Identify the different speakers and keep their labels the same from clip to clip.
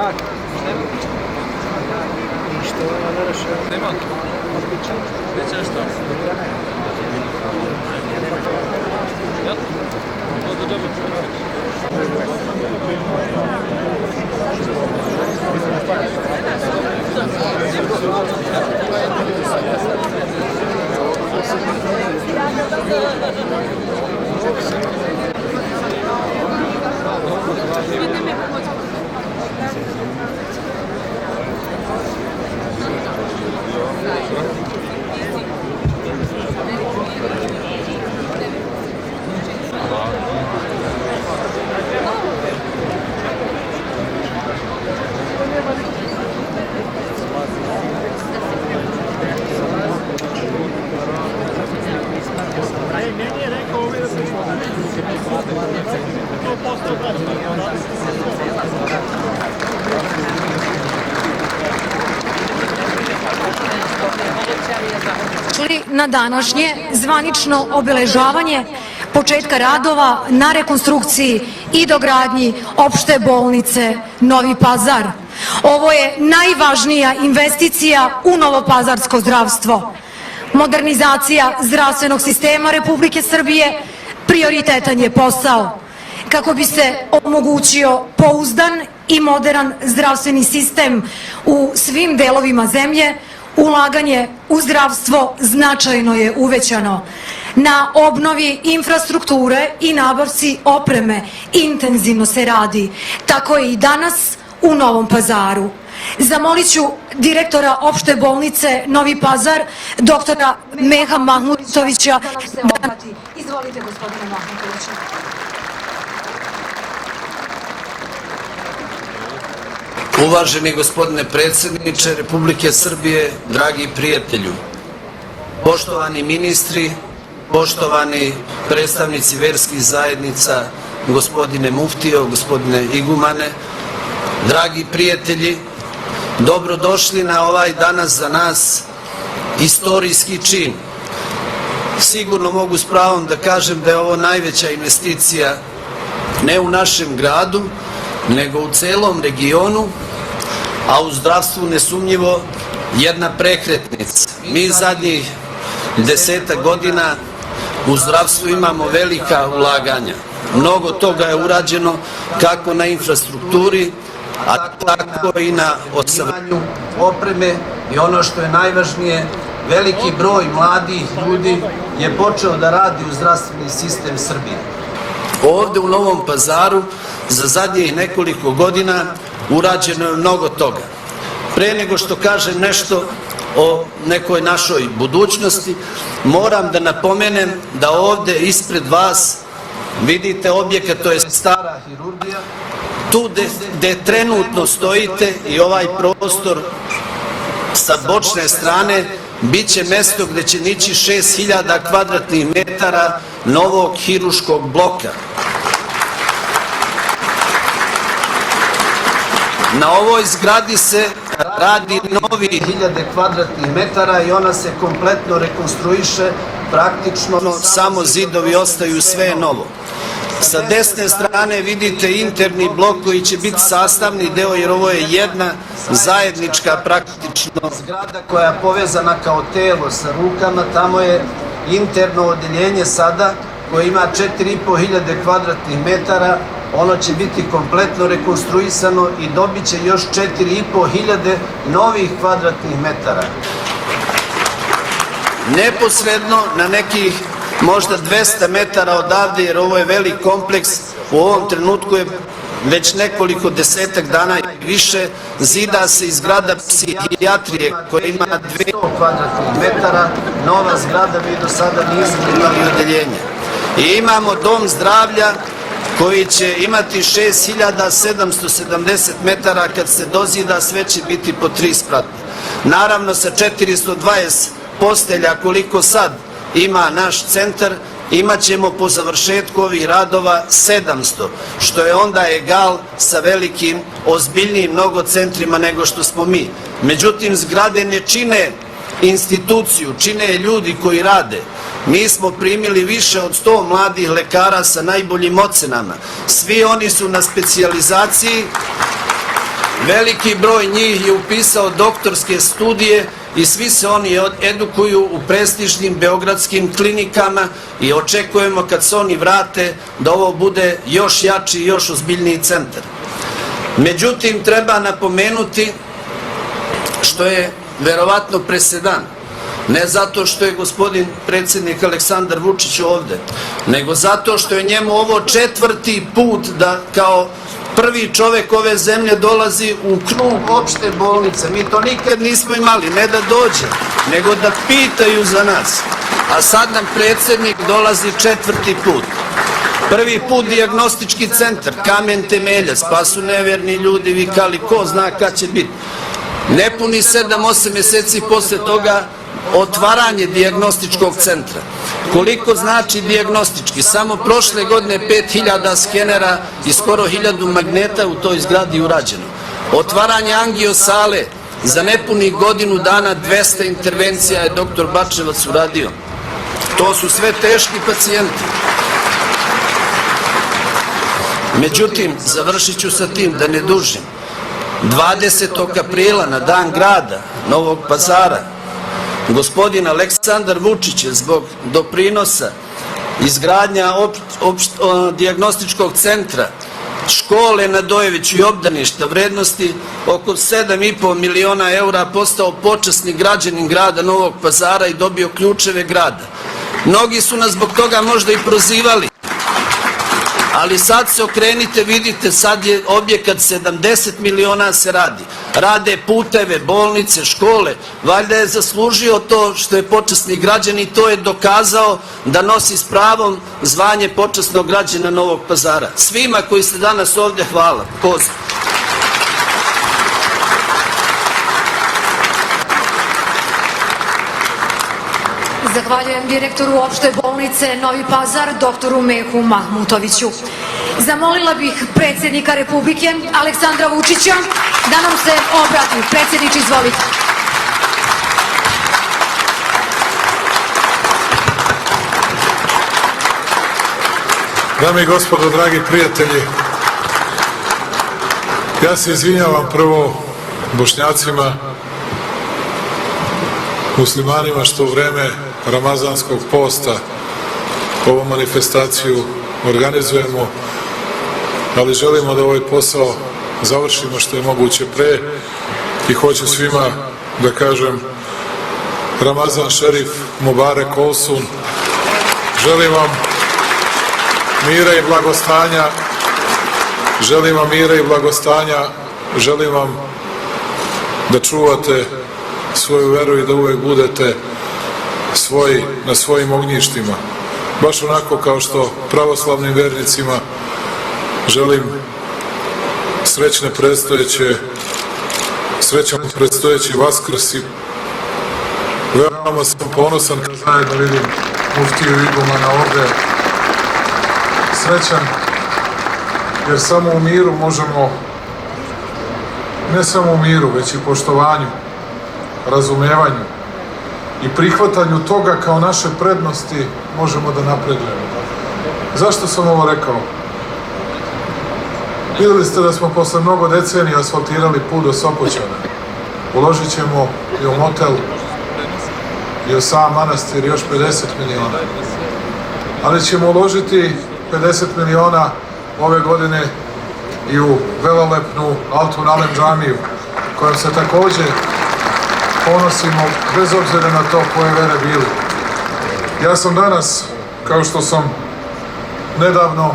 Speaker 1: Tak. I što je rešeno?
Speaker 2: Nema. Gdje ćeš to? Ja? No to dobro.
Speaker 3: Na današnje zvanično obeležavanje početka radova na rekonstrukciji i dogradnji opšte bolnice Novi Pazar. Ovo je najvažnija investicija u novopazarsko zdravstvo. Modernizacija zdravstvenog sistema Republike Srbije prioritetan je posao. Kako bi se omogućio pouzdan i moderan zdravstveni sistem u svim delovima zemlje, ulaganje u zdravstvo značajno je uvećano. Na obnovi infrastrukture i nabavci opreme intenzivno se radi. Tako je i danas u Novom Pazaru. Zamolit ću direktora opšte bolnice Novi Pazar, doktora Meha Mahmutovića. Izvolite, gospodine Mahmutoviću.
Speaker 4: Uvaženi gospodine predsjedniče Republike Srbije, dragi prijatelju, poštovani ministri, poštovani predstavnici verskih zajednica, gospodine Muftijo, gospodine Igumane, dragi prijatelji, dobrodošli na ovaj danas za nas istorijski čin. Sigurno mogu s pravom da kažem da je ovo najveća investicija ne u našem gradu, nego u celom regionu, a u zdravstvu nesumnjivo jedna prekretnica. Mi zadnjih 10 godina u zdravstvu imamo velika ulaganja. Mnogo toga je urađeno kako na infrastrukturi, a tako i na osavremenjivanju opreme i ono što je najvažnije, veliki broj mladih ljudi je počeo da radi u zdravstveni sistem Srbije. Ovde u Novom Pazaru za zadnjih nekoliko godina urađeno je mnogo toga. Pre nego što kažem nešto o nekoj našoj budućnosti, moram da napomenem da ovde ispred vas vidite objekat, to je stara hirurgija. Tu gde trenutno stojite i ovaj prostor sa bočne strane biće mesto gde će nići 6000 kvadratnih metara novog hiruškog bloka. Na ovoj zgradi se radi novi 1000 kvadratnih metara i ona se kompletno rekonstruiše, praktično samo zidovi ostaju, sve je novo. Sa desne strane vidite interni blok koji će biti sastavni deo, jer ovo je jedna zajednička praktično zgrada koja je povezana kao telo sa rukama. Tamo je interno odeljenje sada koje ima 4500 kvadratnih metara. Ono će biti kompletno rekonstruisano i dobit će još 4500 novih kvadratnih metara. Neposredno na nekih možda 200 metara odavde, jer ovo je velik kompleks, u ovom trenutku je već nekoliko desetak dana i više, zida se i zgrada psihijatrije koja ima 200 kvadratnih metara, nova zgrada, vi do sada nismo imali odeljenje. I imamo dom zdravlja koji će imati 6770 metara, kad se dozida sve će biti po 3 sprata. Naravno sa 420 postelja koliko sad ima naš centar, imat ćemo po završetku ovih radova 700, što je onda egal sa velikim, ozbiljnijim mnogo centrima nego što smo mi. Međutim, zgrade ne čine instituciju, čine je ljudi koji rade. Mi smo primili više od 100 mladih lekara sa najboljim ocenama. Svi oni su na specijalizaciji. Veliki broj njih je upisao doktorske studije i svi se oni edukuju u prestižnim beogradskim klinikama i očekujemo kad se oni vrate da ovo bude još jači i još ozbiljniji centar. Međutim, treba napomenuti što je verovatno presedan, ne zato što je gospodin predsjednik Aleksandar Vučić ovde, nego zato što je njemu ovo 4. put da kao prvi čovek ove zemlje dolazi u krug opšte bolnice. Mi to nikad nismo imali, ne da dođe, nego da pitaju za nas. A sad nam predsjednik dolazi 4. put. Prvi put dijagnostički centar, kamen temeljac, pa su neverni ljudi vikali ko zna kad će biti. Nepuni 7-8 mjeseci posle toga otvaranje dijagnostičkog centra. Koliko znači dijagnostički? Samo prošle godine 5000 skenera i skoro 1000 magneta u toj zgradi urađeno. Otvaranje angiosale, za nepunih godinu dana 200 intervencija je doktor Bačevac uradio. To su sve teški pacijenti. Međutim, završit ću sa tim da ne dužim. 20. aprila na dan grada Novog Pazara gospodin Aleksandar Vučić je zbog doprinosa izgradnja dijagnostičkog centra, škole na Dojeviću i obdaništa vrednosti oko 7,5 miliona eura postao počasni građanin grada Novog Pazara i dobio ključeve grada. Mnogi su nas zbog toga možda i prozivali, ali sad se okrenite, vidite, sad je objekat 70 miliona se radi. Rade puteve, bolnice, škole. Valjda je zaslužio to što je počasni građan i to je dokazao da nosi s pravom zvanje počasnog građana Novog Pazara. Svima koji ste danas ovdje, hvala. Pozdrav.
Speaker 3: Zahvaljujem direktoru opšte bolnice Novi Pazar, doktoru Mehu Mahmutoviću. Zamolila bih predsjednika Republike Aleksandra Vučića da nam se obrati. Predsjedniče, izvolite.
Speaker 1: Dame i gospodo, dragi prijatelji, ja se izvinjavam prvo Bošnjacima, muslimanima što u vreme Ramazanskog posta ovu manifestaciju organizujemo, ali želimo da ovaj posao završimo što je moguće pre i hoću svima da kažem Ramazan Šerif Mubarek Olsun. Želim vam mira i blagostanja, želim vam mira i blagostanja, želim vam da čuvate svoju veru i da uvek budete svoji na svojim ognjištima. Baš onako kao što pravoslavnim vernicima želim srećan predstojeći Vaskrs i veoma sam ponosan kad zajedno vidim muftiju igumana ovde. Srećan jer samo u miru možemo, ne samo u miru, već i poštovanju, razumevanju i prihvatanju toga kao naše prednosti možemo da napredujemo. Zašto sam ovo rekao? Videli ste da smo posle mnogo decenija asfaltirali put do Sopoćana. Uložit ćemo i u motel i u sam manastir još 50 miliona. Ali ćemo uložiti 50 miliona ove godine i u velelepnu Altun Alem džamiju, kojom se takođe ponosimo bez obzira na to koje vere bili. Ja sam danas, kao što sam nedavno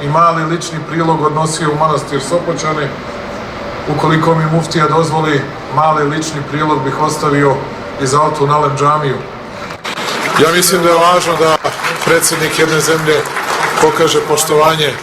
Speaker 1: i mali lični prilog odnosio u manastir Sopoćani, ukoliko mi muftija dozvoli, mali lični prilog bih ostavio i za Altun Alem džamiju. Ja mislim da je važno da predsjednik jedne zemlje pokaže poštovanje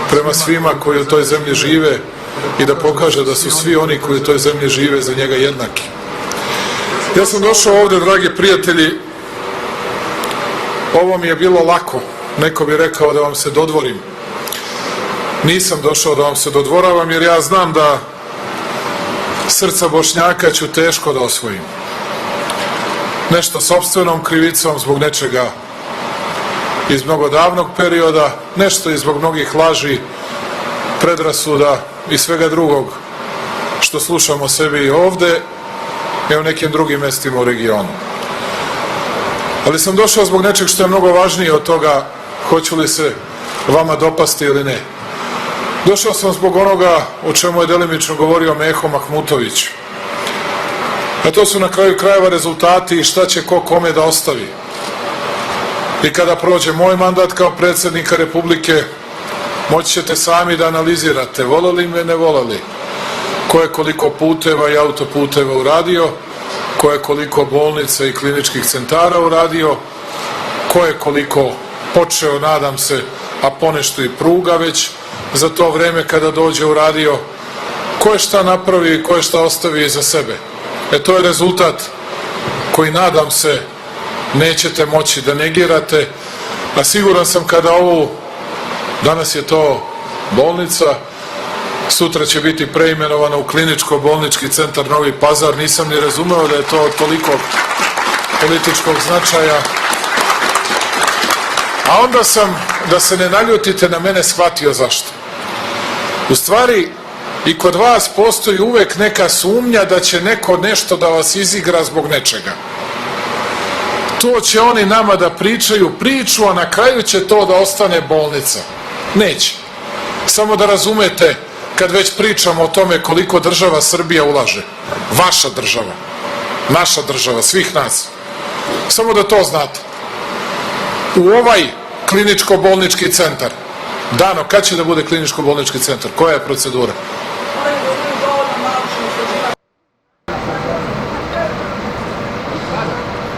Speaker 1: prema svima koji u toj zemlji žive i da pokaže da su svi oni koji u toj zemlji žive za njega jednaki. Ja sam došao ovde, dragi prijatelji, ovo mi je bilo lako. Neko bi rekao da vam se dodvorim. Nisam došao da vam se dodvoravam jer ja znam da srca Bošnjaka ću teško da osvojim. Nešto sopstvenom krivicom zbog nečega iz mnogo davnog perioda, nešto i zbog mnogih laži, predrasuda i svega drugog što slušamo sebi i ovde i u nekim drugim mestima u regionu. Ali sam došao zbog nečeg što je mnogo važnije od toga hoću li se vama dopasti ili ne. Došao sam zbog onoga o čemu je delimično govorio Meho Mahmutović. A to su na kraju krajeva rezultati i šta će ko kome da ostavi. I kada prođe moj mandat kao predsjednika Republike, moći ćete sami da analizirate, voleli me, ne voleli, ko je koliko puteva i autoputeva uradio, ko je koliko bolnica i kliničkih centara uradio, ko je koliko počeo, nadam se, a ponešto i pruga već za to vreme kada dođe uradio, ko je šta napravi i ko je šta ostavi iza sebe. To je rezultat koji, nadam se, nećete moći da negirate, a siguran sam kada ovu, danas je to bolnica, sutra će biti preimenovana u kliničko-bolnički centar Novi Pazar, nisam ni razumeo da je to od toliko političkog značaja. A onda sam, da se ne naljutite na mene, shvatio zašto. U stvari, i kod vas postoji uvek neka sumnja da će neko nešto da vas izigra zbog nečega. To će oni nama da pričaju priču, a na kraju će to da ostane bolnica. Neće. Samo da razumete, kad već pričamo o tome koliko država Srbija ulaže. Vaša država. Naša država, svih nas. Samo da to znate. U ovaj kliničko-bolnički centar, Dano, kad će da bude kliničko-bolnički centar? Koja je procedura?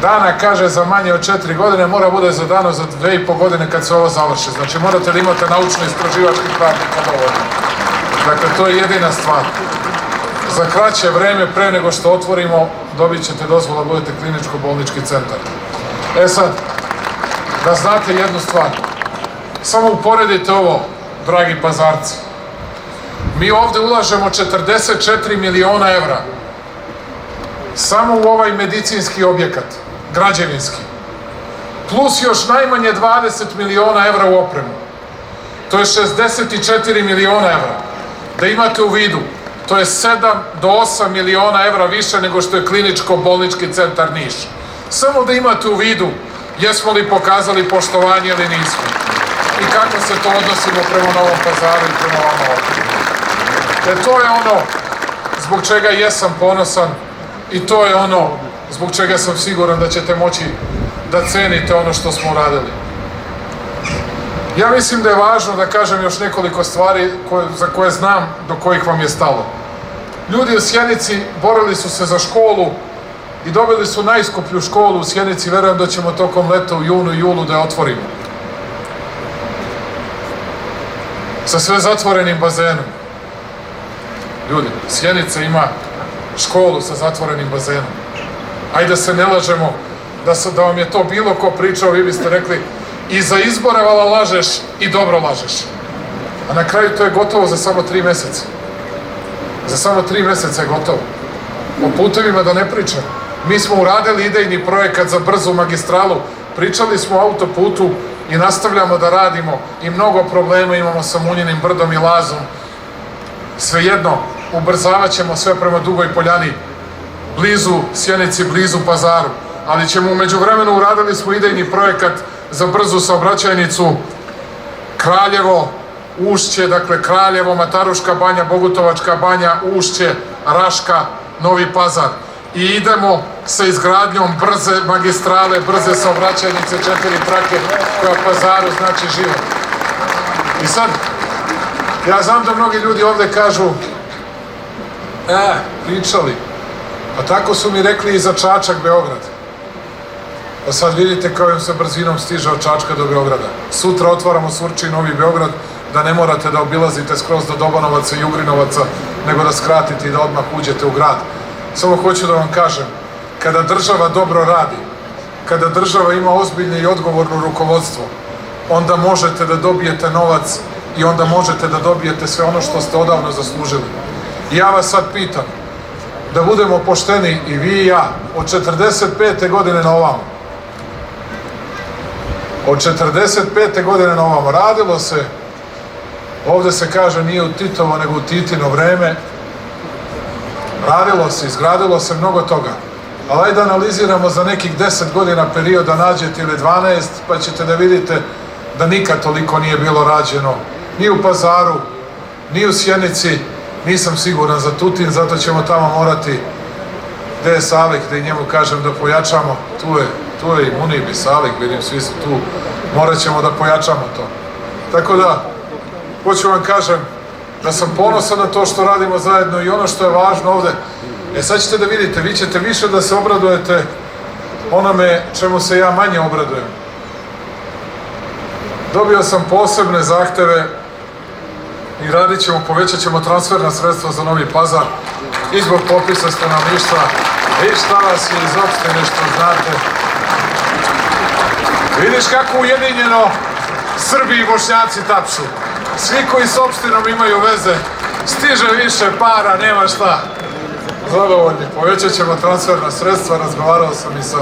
Speaker 1: Dana kaže za manje od 4 godine, mora bude za Dano za 2,5 godine kad se ovo završi. Znači morate li imate naučno-istraživački pravnika dovoljno. Dakle, to je jedina stvar. Za kraće vreme, pre nego što otvorimo, dobit ćete dozvolu da budete kliničko-bolnički centar. Sad, da znate jednu stvar. Samo uporedite ovo, dragi Pazarci. Mi ovde ulažemo 44 miliona evra. Samo u ovaj medicinski objekat, građevinski. Plus još najmanje 20 miliona evra u opremu. To je 64 miliona evra. Da imate u vidu, to je 7 do 8 miliona evra više nego što je kliničko-bolnički centar Niš. Samo da imate u vidu jesmo li pokazali poštovanje ili nismo. I kako se to odnosimo prema Novom Pazaru i prema vama ovdje. To je ono zbog čega jesam ponosan i to je ono zbog čega sam siguran da ćete moći da cenite ono što smo uradili. Ja mislim da je važno da kažem još nekoliko stvari za koje znam do kojih vam je stalo. Ljudi u Sjenici borili su se za školu i dobili su najskuplju školu u Sjenici. Verujem da ćemo tokom leta u junu i julu da je otvorimo. Sa sve zatvorenim bazenom. Ljudi, Sjenica ima školu sa zatvorenim bazenom. Ajde da se ne lažemo, da vam je to bilo ko pričao, vi biste rekli i za izbore vala lažeš i dobro lažeš. A na kraju to je gotovo za samo 3 meseca. Za samo 3 meseca je gotovo. O putevima da ne pričam. Mi smo uradili idejni projekat za brzu magistralu, pričali smo o autoputu i nastavljamo da radimo i mnogo problema imamo sa Munjinim brdom i Lazom. Svejedno, ubrzavat ćemo sve prema Dugoj Poljani, blizu Sjenici, blizu Pazaru. Ali ćemo umeđu vremenu, uradili smo idejni projekat za brzu saobraćajnicu Kraljevo, Ušće, dakle Kraljevo, Mataruška banja, Bogutovačka banja, Ušće, Raška, Novi Pazar. I idemo sa izgradnjom brze magistrale, brze saobraćajnice, 4 trake koja Pazaru znači život. I sad, ja znam da mnogi ljudi ovde kažu pričali, a tako su mi rekli i za Čačak, Beograd. Pa sad vidite kojom se brzinom stiže od Čačka do Beograda. Sutra otvaramo Surčin, Novi Beograd, da ne morate da obilazite skroz do Dobanovaca i Ugrinovaca, nego da skratite i da odmah uđete u grad. Samo hoću da vam kažem, kada država dobro radi, kada država ima ozbiljno i odgovorno rukovodstvo, onda možete da dobijete novac i onda možete da dobijete sve ono što ste odavno zaslužili. I ja vas sad pitam, da budemo pošteni i vi i ja, od 45. godine na ovamo, od 45. godine na ovamo radilo se, ovde se kaže nije u Titovo nego u Titino vreme, radilo se, izgradilo se mnogo toga. Ali ajde da analiziramo za nekih 10 godina perioda, nađete ili 12, pa ćete da vidite da nikad toliko nije bilo rađeno. Ni u Pazaru, ni u Sjenici, nisam siguran za Tutin, zato ćemo tamo morati, gde je Salik, da i njemu kažem da pojačamo, tu je i Munib i Salik, vidim, svi su tu, morat ćemo da pojačamo to. Tako da, hoću vam kažem da sam ponosan na to što radimo zajedno i ono što je važno ovde, sad ćete da vidite, vi ćete više da se obradujete onome čemu se ja manje obradujem. Dobio sam posebne zahteve i radit ćemo, povećat ćemo transferna sredstva za Novi Pazar i zbog popisa stanovništva i šta vas je iz opštine što znate. Vidiš kako ujedinjeno Srbi i Bošnjaci tapšu. Svi koji s opštinom imaju veze, stiže više para, nema šta. Zadovoljni, povećat ćemo transferna sredstva, razgovarao sam i sa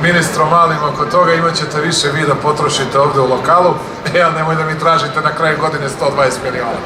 Speaker 1: ministrom Malim oko toga, imat ćete više vi da potrošite ovde u lokalu, ali nemoj da mi tražite na kraju godine 120 miliona.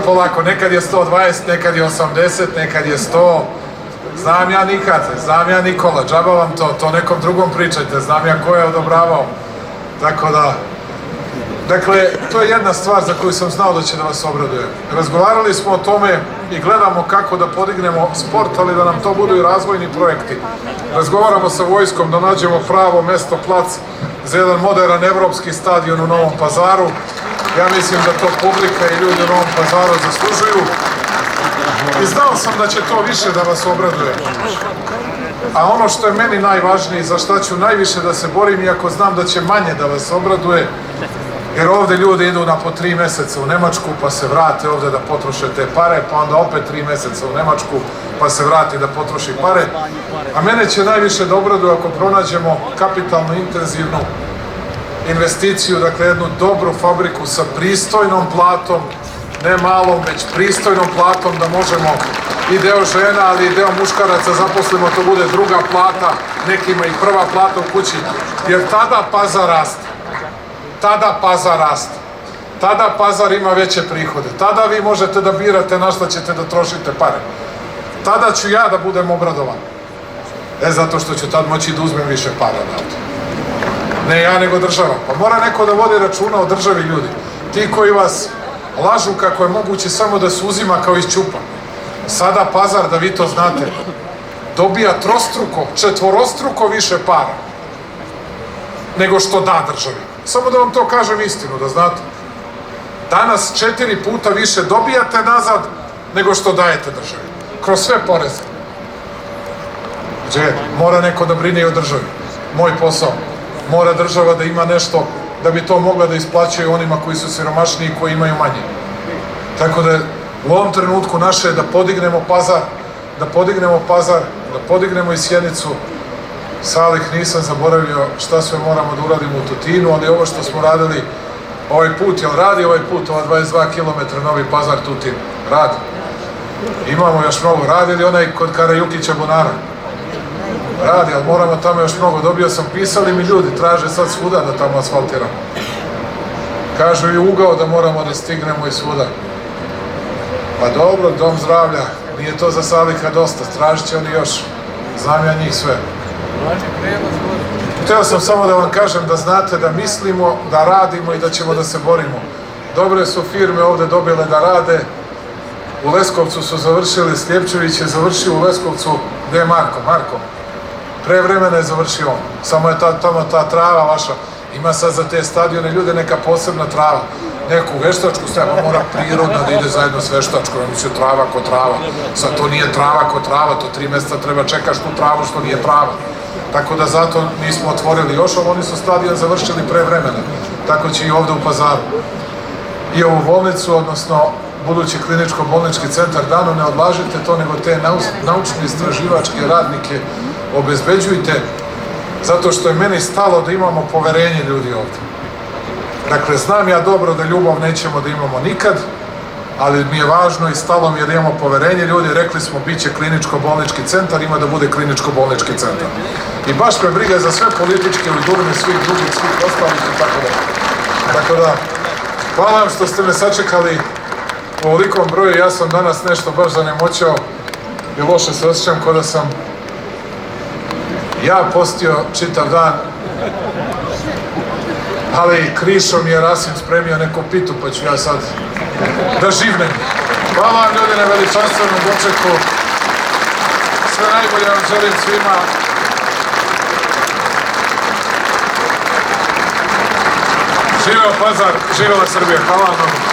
Speaker 1: Polako, nekad je 120, nekad je 80, nekad je 100, znam ja nikad, znam ja Nikola, džaba vam to nekom drugom pričajte, znam ja ko je odobravao, tako da... Dakle, to je jedna stvar za koju sam znao da će da vas obraduje. Razgovarali smo o tome i gledamo kako da podignemo sport, ali da nam to budu i razvojni projekti. Razgovaramo sa vojskom da nađemo pravo mesto, plac za jedan moderan evropski stadion u Novom Pazaru. Ja mislim da to publika i ljudi u Novom Pazaru zaslužuju. I znao sam da će to više da vas obraduje. A ono što je meni najvažnije, za šta ću najviše da se borim, iako znam da će manje da vas obraduje, jer ovde ljudi idu na po 3 meseca u Nemačku, pa se vrate ovde da potroše te pare, pa onda opet 3 meseca u Nemačku, pa se vrati da potroši pare. A mene će najviše da obraduje ako pronađemo kapitalno intenzivnu investiciju, dakle jednu dobru fabriku sa pristojnom platom, ne malom, već pristojnom platom, da možemo i deo žena, ali i deo muškaraca zaposlimo, to bude druga plata, nekima i prva plata u kući, jer tada Pazar raste. Tada Pazar raste. Tada Pazar ima veće prihode. Tada vi možete da birate na šta ćete da trošite pare. Tada ću ja da budem obradovan. Zato što ću tad moći da uzmem više para odavde. Ne ja, nego država. Pa mora neko da vodi računa o državi, ljudi. Ti koji vas lažu kako je moguće samo da se uzima kao iz ćupa. Sada Pazar, da vi to znate, dobija trostruko, četvorostruko više para nego što da državi. Samo da vam to kažem istinu, da znate. Danas 4 puta više dobijate nazad nego što dajete državi. Kroz sve poreze. Gdje mora neko da brine i o državi. Moj posao. Mora država da ima nešto da bi to mogla da isplaćuje onima koji su siromašniji i koji imaju manje. Tako da u ovom trenutku naše je da podignemo Pazar, da podignemo i Sjenicu. Salih, nisam zaboravio šta sve moramo da uradimo u Tutinu, ali ovo što smo radili ovaj put, jel radi ovaj put, ova 22 km Novi Pazar-Tutin? Radi. Imamo još mnogo. Radi li onaj kod Karajukića Bonara? Radi, ali moramo tamo još mnogo. Dobio sam, pisali mi ljudi, traže sad svuda da tamo asfaltiramo. Kažu i ugao da moramo da stignemo i svuda. Pa dobro, dom zdravlja, nije to za Saliha dosta, tražit će oni još. Znam ja njih sve. Hteo sam samo da vam kažem da znate da mislimo, da radimo i da ćemo da se borimo. Dobre su firme ovde dobile da rade. U Leskovcu su završili, Sljepčević je završio u Leskovcu. Gde je Marko? Marko. Pre vremena je završio on. Samo je tamo ta trava vaša. Ima sad za te stadione ljude neka posebna trava. Neku veštačku strava mora prirodno da ide zajedno s veštačkom. Ja mislim trava ko trava. Sad to nije trava ko trava. To 3 meseca treba čekaš tu travu što nije trava. Tako da zato nismo otvorili još, ali oni su stadion završili pre vremena. Tako će i ovde u Pazaru. I ovu bolnicu, odnosno budući kliničko-bolnički centar, dano ne odlažite to, nego te naučno-istraživačke radnike obezbeđujte, zato što je meni stalo da imamo poverenje ljudi ovde. Dakle, znam ja dobro da ljubav nećemo da imamo nikad, ali mi je važno i stalo mi je da imamo poverenje ljudi. Rekli smo, bit će kliničko-bolnički centar, ima da bude kliničko-bolnički centar. I baš me briga za sve političke udurne, svih drugih, svih ostalih i tako da. Tako da, hvala vam što ste me sačekali. u ovolikom broju. Ja sam danas nešto baš zanemoćao i loše se osjećam kao da sam ja postio čitav dan, ali Krišo mi je Rasim spremio neku pitu, pa ću ja sad da živnem. Hvala vam ljudi na veličanstvenom dočeku. Sve najbolje vam želim svima. Živeo Pazar, živela Srbija. Hvala vam mnogo.